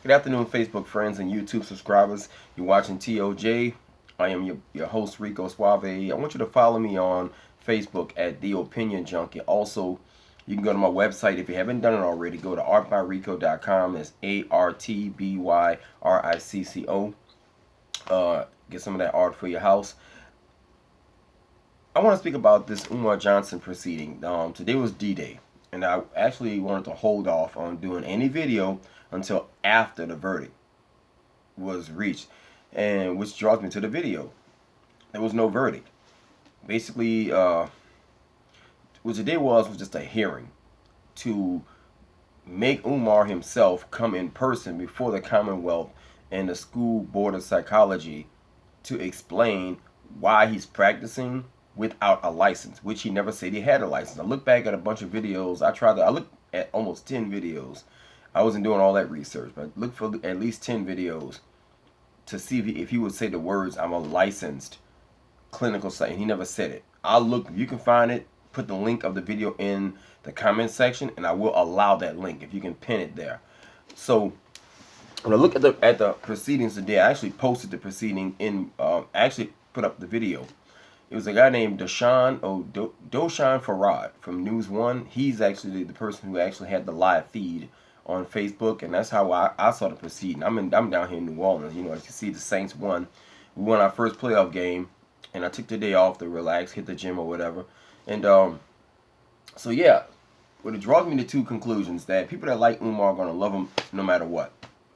Good afternoon, Facebook friends and YouTube subscribers. You're watching TOJ. I am your host, Rico Suave. I want you to follow me on Facebook at The Opinion Junkie. Also, you can go to my website if you haven't done it already. Go to artbyrico.com. That's ARTBYRICCO. Get some of that art for your house. I want to speak about this Umar Johnson proceeding. Today was D-Day, and I actually wanted to hold off on doing any video until after the verdict was reached, and which draws me to the video. There was no verdict. Basically, what today was just a hearing to make Umar himself come in person before the Commonwealth and the School Board of Psychology to explain why he's practicing without a license, which he never said he had a license. I look back at a bunch of videos. I looked at almost 10 videos. I wasn't doing all that research, but I looked for at least 10 videos to see if he would say the words, "I'm a licensed clinical psych," and he never said it. I'll look, if you can find it, put the link of the video in the comment section, and I will allow that link if you can pin it there. So when I look at the proceedings today, I actually posted the proceeding in, actually put up the video. It was a guy named Doshan Farad from News One. He's actually the person who actually had the live feed on Facebook, and that's how I saw the proceeding. I'm down here in New Orleans. You know, as you see, the Saints won. We won our first playoff game, and I took the day off to relax, hit the gym or whatever. And so yeah, what it draws me to two conclusions: that people that like Umar are gonna love him no matter what.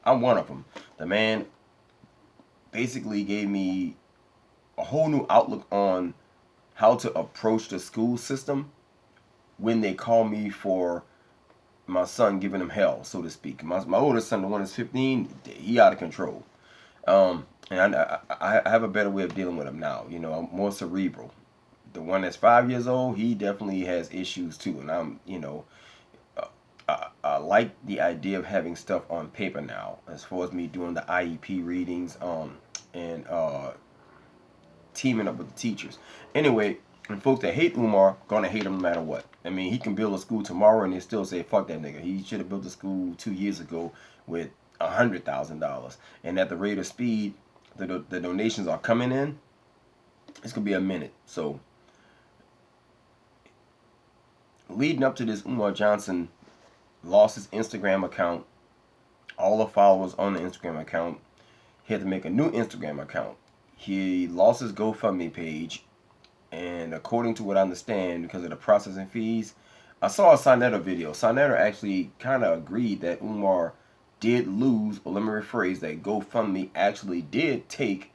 I'm one of them. The man basically gave me a whole new outlook on how to approach the school system when they call me for my son giving him hell, so to speak. My oldest son, the one that's 15, he out of control. And I have a better way of dealing with him now. You know, I'm more cerebral. The one that's 5 years old, he definitely has issues too. And I'm, you know, I like the idea of having stuff on paper now, as far as me doing the IEP readings, and teaming up with the teachers. Anyway, and folks that hate Umar gonna hate him no matter what. I mean, he can build a school tomorrow and they still say fuck that nigga. He should have built a school 2 years ago with $100,000. And at the rate of speed the donations are coming in, it's gonna be a minute. So leading up to this, Umar Johnson lost his Instagram account. All the followers on the Instagram account. He had to make a new Instagram account. He lost his GoFundMe page, and according to what I understand, because of the processing fees, I saw a Sonetta video. Sonetta actually kind of agreed that Umar did lose, or let me rephrase, that GoFundMe actually did take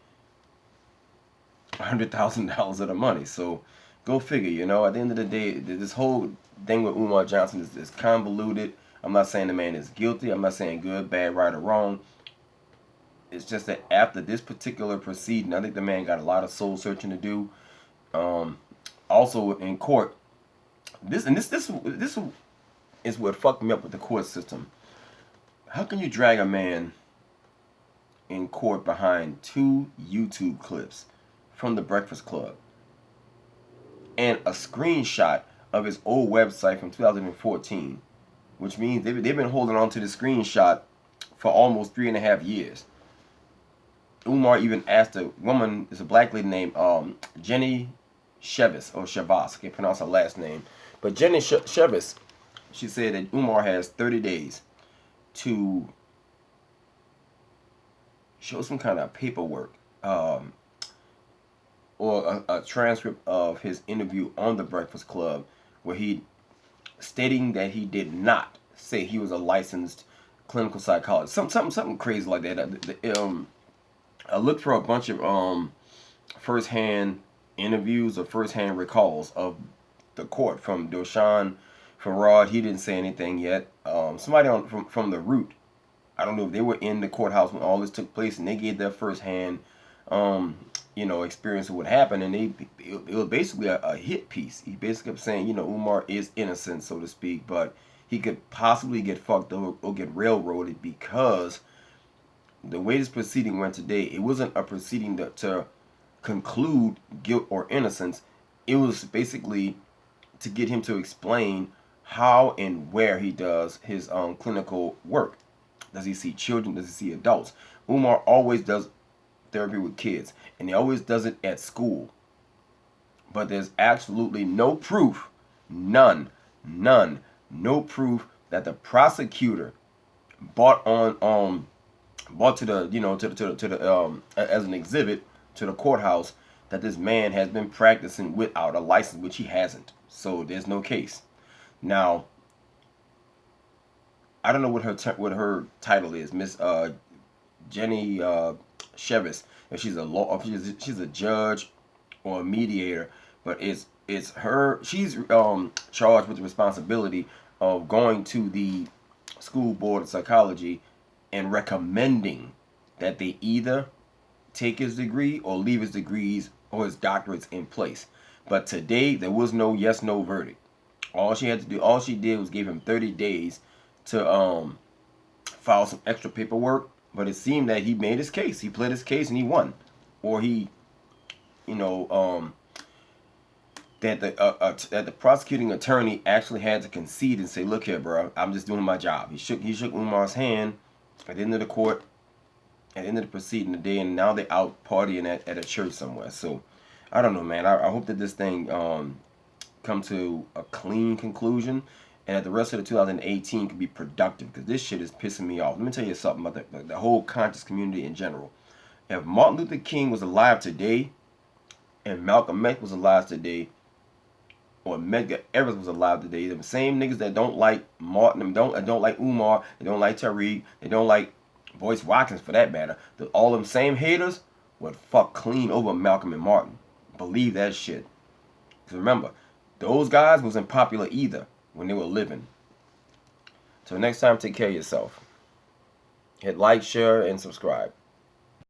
$100,000 of the money. So go figure, you know. At the end of the day, this whole thing with Umar Johnson is convoluted. I'm not saying the man is guilty. I'm not saying good, bad, right, or wrong. It's just that after this particular proceeding, I think the man got a lot of soul searching to do. Also in court, this is what fucked me up with the court system. How can you drag a man in court behind 2 YouTube clips from the Breakfast Club and a screenshot of his old website from 2014, which means they've been holding on to the screenshot for almost 3.5 years. Umar even asked a woman, it's a black lady named Jenny Chevis, or Chavas, I can't pronounce her last name, but Jenny Chevis, she said that Umar has 30 days to show some kind of paperwork, or a transcript of his interview on the Breakfast Club, where he stating that he did not say he was a licensed clinical psychologist, something crazy like that. I looked for a bunch of first-hand interviews or first-hand recalls of the court from Doshan Farad. He didn't say anything yet. Somebody from the Root, I don't know if they were in the courthouse when all this took place, and they gave their first-hand experience of what happened, and it was basically a hit piece. He basically kept saying, Umar is innocent, so to speak, but he could possibly get fucked or get railroaded, because the way this proceeding went today, it wasn't a proceeding to conclude guilt or innocence. It was basically to get him to explain how and where he does his clinical work. Does he see children? Does he see adults? Umar always does therapy with kids, and he always does it at school. But there's absolutely no proof, none, no proof that the prosecutor brought to the as an exhibit to the courthouse that this man has been practicing without a license, which he hasn't. So there's no case. Now, I don't know what her title is, Miss Jenny Chevis. If she's a law, if she's a judge or a mediator, but it's her. She's charged with the responsibility of going to the school board of psychology and recommending that they either take his degree or leave his degrees or his doctorates in place. But today there was no yes no verdict. All she had to do, all she did was give him 30 days to file some extra paperwork. But it seemed that he made his case. He pled his case and he won, or he, that the prosecuting attorney actually had to concede and say, "Look here, bro, I'm just doing my job." He shook Umar's hand at the end of the court, at the end of the proceeding today, and now they're out partying at a church somewhere. So I don't know, man. I hope that this thing come to a clean conclusion, and that the rest of the 2018 can be productive, because this shit is pissing me off. Let me tell you something about the whole conscious community in general. If Martin Luther King was alive today, and Malcolm X was alive today, or Medgar Evers was alive today, them same niggas that don't like Martin, don't like Umar, they don't like Tariq, they don't like Boyce Watkins for that matter, all them same haters would fuck clean over Malcolm and Martin. Believe that shit. Because remember, those guys wasn't popular either when they were living. Till next time, take care of yourself. Hit like, share, and subscribe.